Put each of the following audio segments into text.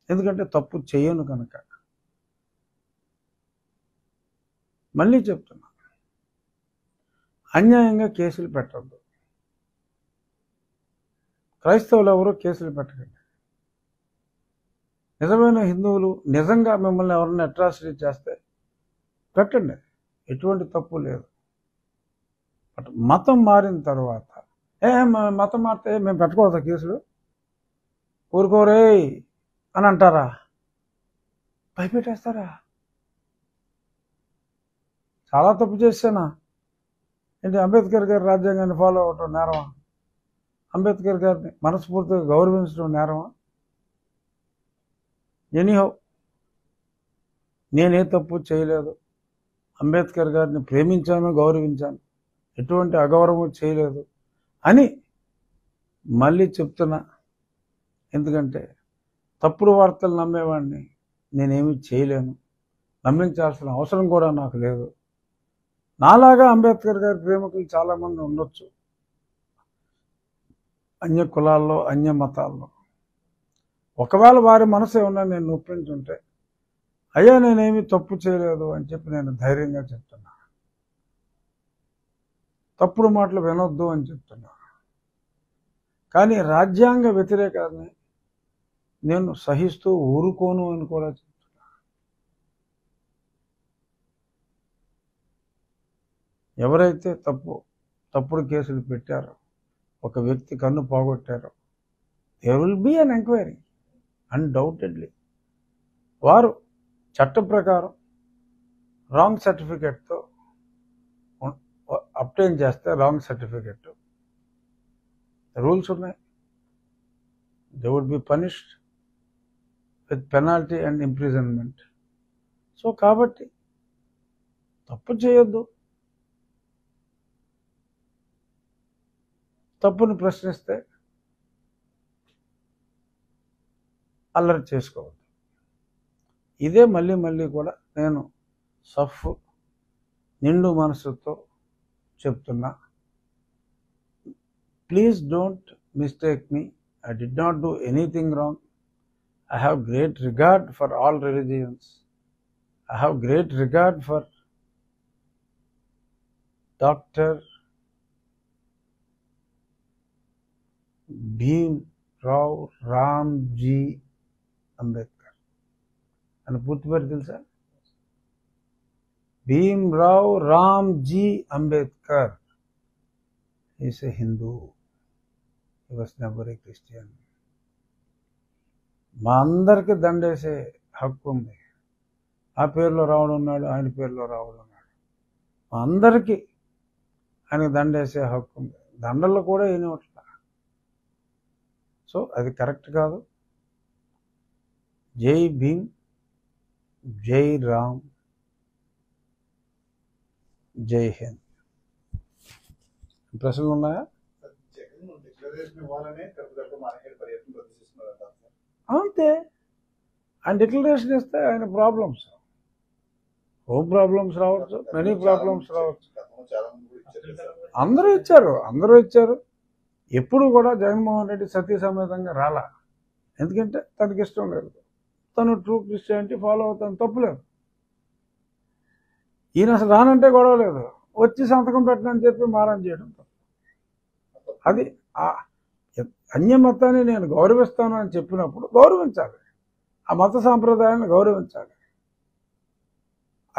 ఎందుకంటే తప్పు చేయను కనుక. మళ్ళీ చెప్తున్నా, అన్యాయంగా కేసులు పెట్టద్దు. క్రైస్తవులు ఎవరో కేసులు పెట్టకండి. నిజమైన హిందువులు నిజంగా మిమ్మల్ని ఎవరైనా అట్రాసిటీ చేస్తే పెట్టండి, ఎటువంటి తప్పు లేదు. బట్ మతం మారిన తర్వాత మతం మారితే మేము పెట్టకూడదు కేసులు, ఊరుకోరే అని అంటారా? భయపెట్టేస్తారా? చాలా తప్పు చేశానా ఏంటి? అంబేద్కర్ గారి రాజ్యాంగాన్ని ఫాలో అవ్వటం నేరమా? అంబేద్కర్ గారిని మనస్ఫూర్తిగా గౌరవించడం నేరమా? ఎనీహౌ, నేనే తప్పు చేయలేదు. అంబేద్కర్ గారిని ప్రేమించాను, గౌరవించాను, ఎటువంటి అగౌరవం చేయలేదు అని మళ్ళీ చెప్తున్నా. ఎందుకంటే తప్పుడు వార్తలు నమ్మేవాడిని నేనేమీ చేయలేను, నమ్మించాల్సిన అవసరం కూడా నాకు లేదు. నాలాగా అంబేద్కర్ గారి ప్రేమికులు చాలామంది ఉండొచ్చు, అన్య కులాల్లో, అన్య మతాల్లో. ఒకవేళ వారి మనసు ఏమన్నా నేను నొప్పించుంటే, అయ్యా నేనేమి తప్పు చేయలేదు అని చెప్పి నేను ధైర్యంగా చెప్తున్నా. తప్పుడు మాటలు వినొద్దు అని చెప్తున్నా. కానీ రాజ్యాంగ వ్యతిరేకాన్ని నేను సహిస్తూ ఊరుకోను అని కూడా చెప్తున్నా. ఎవరైతే తప్పుడు కేసులు పెట్టారో, ఒక వ్యక్తి కన్ను పోగొట్టారో, there will be an enquiry undoubtedly. వారు చట్టం ప్రకారం రాంగ్ సర్టిఫికెట్తో అప్టైన్ చేస్తే, రాంగ్ సర్టిఫికెట్ రూల్స్ ఉన్నాయి, they would be punished with penalty and imprisonment. So కాబట్టి తప్పు చేయొద్దు, తప్పుని ప్రశ్నిస్తే అల్లరి చేసుకోవద్దు. ఇదే మళ్ళీ మళ్ళీ కూడా నేను నిండు మనసుతో చెప్తున్నా. Please don't mistake me. I did not do anything wrong. I have great regard for all religions. I have great regard for Dr. Bhimrao Ramji Ambedkar. And పూర్తి పేరు తెలుసా? Bhimrao Ramji Ambedkar. He is a Hindu. He was never a Christian. మా అందరికీ దండేసే హక్కు ఉంది. ఆ పేరులో రావుడు ఉన్నాడు, ఆయన పేరులో రావుడు ఉన్నాడు. మా అందరికీ ఆయనకు దండేసే హక్కు ఉంది. దండల్లో కూడా ఏనివట్ల. సో అది కరెక్ట్ కాదు. జై భీమ్, జై రామ్, జై హింద్. ప్రశ్నలు ఉన్నాయా? అంతే. ఆయన డిక్లరేషన్ ఇస్తే ఆయన ప్రాబ్లమ్స్, హోమ్ ప్రాబ్లమ్స్ రావచ్చు, మెనీ ప్రాబ్లమ్స్ రావచ్చు. అందరూ ఇచ్చారు. ఎప్పుడు కూడా జగన్మోహన్ రెడ్డి సతీ సమేతంగా రాలా. ఎందుకంటే తనకి ఇష్టం లేదు. తను ట్రూ క్రిస్టియానిటీ ఫాలో అవుతాను, తప్పులేదు. ఈయన అసలు రానంటే గొడవ లేదు, వచ్చి సంతకం పెట్టనని చెప్పి మారం చేయడం తప్పు. అది అన్య మతాన్ని నేను గౌరవిస్తాను అని చెప్పినప్పుడు గౌరవించాలి, ఆ మత సాంప్రదాయాన్ని గౌరవించాలి.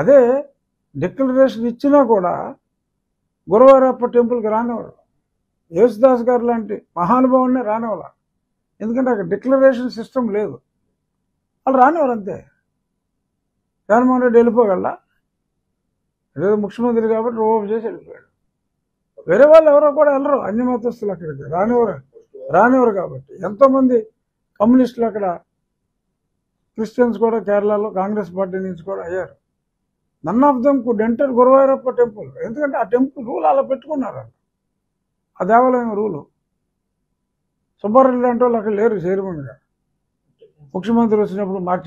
అదే డిక్లరేషన్ ఇచ్చినా కూడా గురువారప్ప టెంపుల్కి రానివ్వరు. యేసుదాస్ గారు లాంటి మహానుభావుడిని రానివ్వాల. ఎందుకంటే అక్కడ డిక్లరేషన్ సిస్టమ్ లేదు, వాళ్ళు రానివ్వరు. అంతే. జగన్మోహన్ రెడ్డి వెళ్ళిపోగలరా? ఏదో ముఖ్యమంత్రి కాబట్టి రోపు చేసి వెళ్ళిపోయాడు. వేరే వాళ్ళు ఎవరో కూడా వెళ్ళరు, అన్య మతస్థులు అక్కడికి రానివ్వరు కాబట్టి. ఎంతోమంది కమ్యూనిస్టులు అక్కడ, క్రిస్టియన్స్ కూడా కేరళలో కాంగ్రెస్ పార్టీ నుంచి కూడా అయ్యారు. None of them could enter Guruvayurappa temple. ఎందుకంటే ఆ టెంపుల్ రూల్ అలా పెట్టుకున్నారు, ఆ దేవాలయం రూలు. సుబ్బారెడ్డి లాంటి వాళ్ళు అక్కడ లేరు చైర్మన్గా. ముఖ్యమంత్రి వచ్చినప్పుడు